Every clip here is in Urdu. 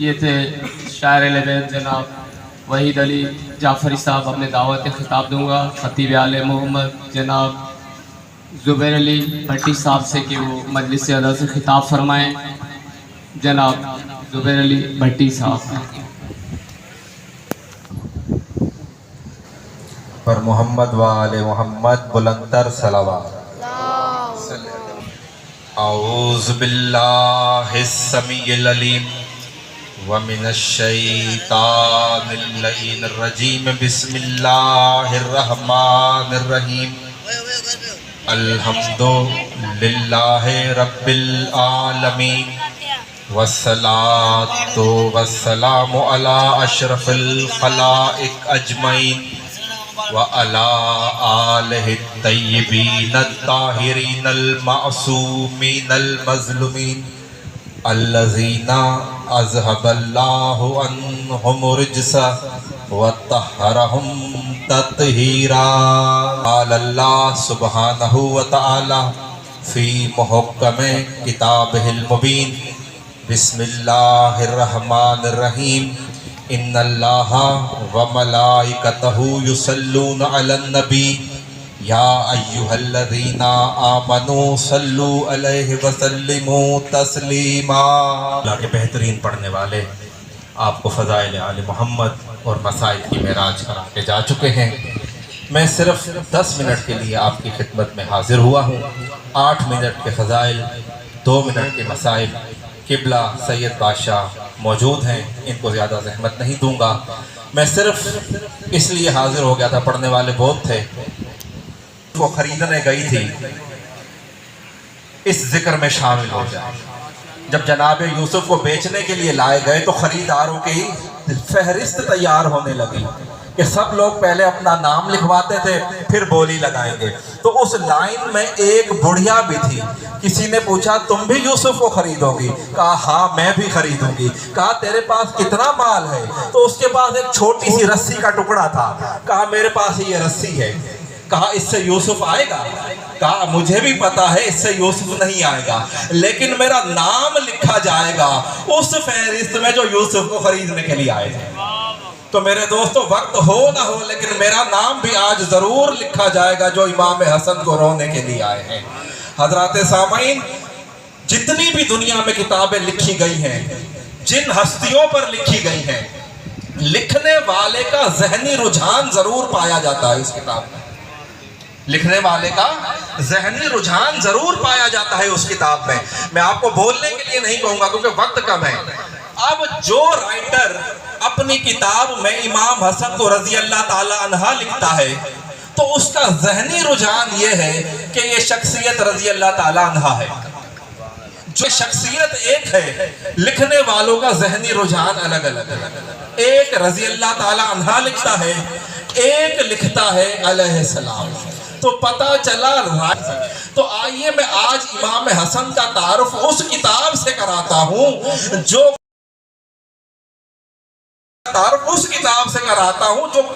یہ تھے شاعر اہل بیت جناب وحید علی جعفری صاحب. اپنے دعوت خطاب دوں گا خطیب آل محمد جناب زبیر علی بھٹی صاحب سے کہ وہ مجلس ادا سے خطاب فرمائیں. جناب زبیر علی بھٹی صاحب. پر محمد و آل محمد بلندر صلوات. اعوذ باللہ السمیع العلیم ومن الشیطان اللعین الرجیم. بسم اللہ الرحمن الرحیم. الحمد للہ رب العالمین والصلاة والسلام علی اشرف الخلائق اجمعین وعلى آلہ الطیبین الطاہرین المعصومین المظلومین الذین اذهب اللہ عنہم الرجس وطہرہم تطہیرا. قال اللہ سبحانہ وتعالی فی محکم کتابہ المبین. بسم اللہ الرحمن الرحیم. ان اللہ وملائکتہ یصلون علی النبی یا ایہا الذین آمنوا صلوا علیہ وسلموا تسلیما. اللہ کے بہترین پڑھنے والے آپ کو فضائل آل محمد اور مسائل کی معراج کرا کے جا چکے ہیں. میں صرف 10 منٹ کے لیے آپ کی خدمت میں حاضر ہوا ہوں. 8 منٹ کے فضائل، 2 منٹ کے مسائل. قبلہ سید بادشاہ موجود ہیں، ان کو زیادہ زحمت نہیں دوں گا. میں صرف اس لیے حاضر ہو گیا تھا، پڑھنے والے بہت تھے. وہ خریدنے گئی تھی اس ذکر میں شامل ہو جائے. جب جناب یوسف کو بیچنے کے لیے لائے گئے تو خریداروں کی فہرست تیار ہونے لگی کہ سب لوگ پہلے اپنا نام لکھواتے تھے پھر بولی لگائیں گے. تو اس لائن میں ایک بڑھیا بھی تھی. کسی نے پوچھا تم بھی یوسف کو خریدو گی؟ کہا ہاں میں بھی خریدوں گی. کہا تیرے پاس کتنا مال ہے؟ تو اس کے پاس ایک چھوٹی سی رسی کا ٹکڑا تھا. کہا میرے پاس یہ رسی ہے. کہا اس سے یوسف آئے گا؟ کہا مجھے بھی پتا ہے اس سے یوسف نہیں آئے گا، لیکن میرا نام لکھا جائے گا اس فہرست میں جو یوسف کو خریدنے کے لیے آئے تھے. تو میرے دوستو وقت ہو نہ ہو لیکن میرا نام بھی آج ضرور لکھا جائے گا جو امام حسن کو رونے کے لیے آئے ہیں. حضرات سامعین، جتنی بھی دنیا میں کتابیں لکھی گئی ہیں، جن ہستیوں پر لکھی گئی ہیں، لکھنے والے کا ذہنی رجحان ضرور پایا جاتا ہے. اس کتاب میں لکھنے والے کا ذہنی رجحان ضرور پایا جاتا ہے اس کتاب میں. میں آپ کو بولنے کے لیے نہیں کہوں گا کیونکہ وقت کم ہے. اب جو رائٹر اپنی کتاب میں امام حسن کو رضی اللہ تعالی عنہ لکھتا ہے تو اس کا ذہنی رجحان یہ ہے کہ یہ شخصیت رضی اللہ تعالی عنہ ہے. جو شخصیت ایک ہے، لکھنے والوں کا ذہنی رجحان الگ الگ ہے. ایک رضی اللہ تعالی عنہ لکھتا ہے، ایک لکھتا ہے علیہ السلام. تو پتہ چلا. تو آئیے میں آج امام حسن کا تعارف اس کتاب سے کراتا ہوں جو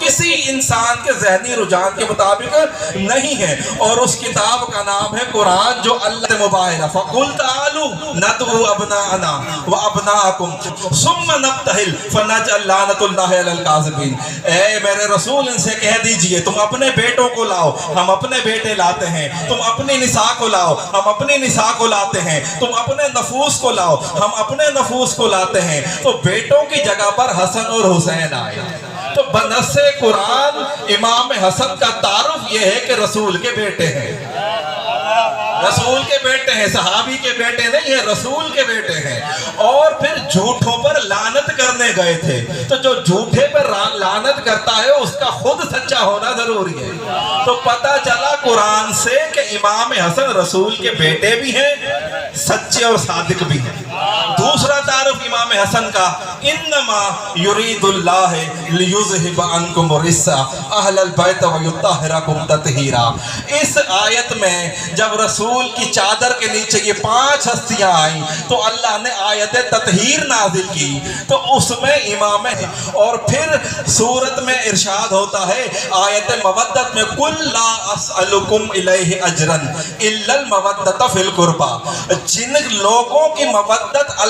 کسی انسان کے ذہنی رجحان کے مطابق نہیں ہے. اور اس کتاب کا نام ہے قرآن جو اللہ سے مباہرہ. فَقُلْ تَعَالُوا نَدْعُوا أَبْنَاءَنَا وَأَبْنَاءَكُمْ ثُمَّ نَبْتَهِلْ فَنَجْعَلْ لَعْنَةَ اللَّهِ عَلَى الْكَاذِبِينَ. اے میرے رسول ان سے کہہ دیجئے تم اپنے بیٹوں کو لاؤ، ہم اپنے بیٹے لاتے ہیں. تم اپنی نساء کو لاؤ، ہم اپنی نساء کو لاتے ہیں. تم اپنے نفوس کو لاؤ، ہم اپنے نفوس کو لاتے ہیں. تو بیٹوں کی جگہ پر حسن اور حسین آئے. تو بنص قرآن امام حسن کا تعارف یہ ہے کہ رسول کے بیٹے ہیں. رسول کے بیٹے ہیں، صحابی کے بیٹے نہیں ہیں، رسول کے بیٹے ہیں. اور پھر جھوٹوں پر لعنت کرنے گئے تھے. تو جو جھوٹے پر لعنت کرتا ہے اس کا خود سچا ہونا ضروری ہے. تو پتہ چلا قرآن سے کہ امام حسن رسول کے بیٹے بھی ہیں، سچے اور صادق بھی ہیں. دوسرا تعارف امام حسن کا، انما یرید اللہ لیذہب عنکم الرجس اہل البیت ویطہرکم تطہیرا. اس آیت میں جب رسول کی چادر کے نیچے یہ 5 ہستیاں آئیں تو اللہ نے آیت تطہیر نازل کی. تو اس میں امام ہے. اور پھر سورت میں ارشاد ہوتا ہے آیت مودت میں قُلْ لَا أَسْأَلُكُمْ إِلَيْهِ أَجْرًا إِلَّا الْمَوَدَّةَ فِي الْقُرْبَى. جن لوگوں کی مودت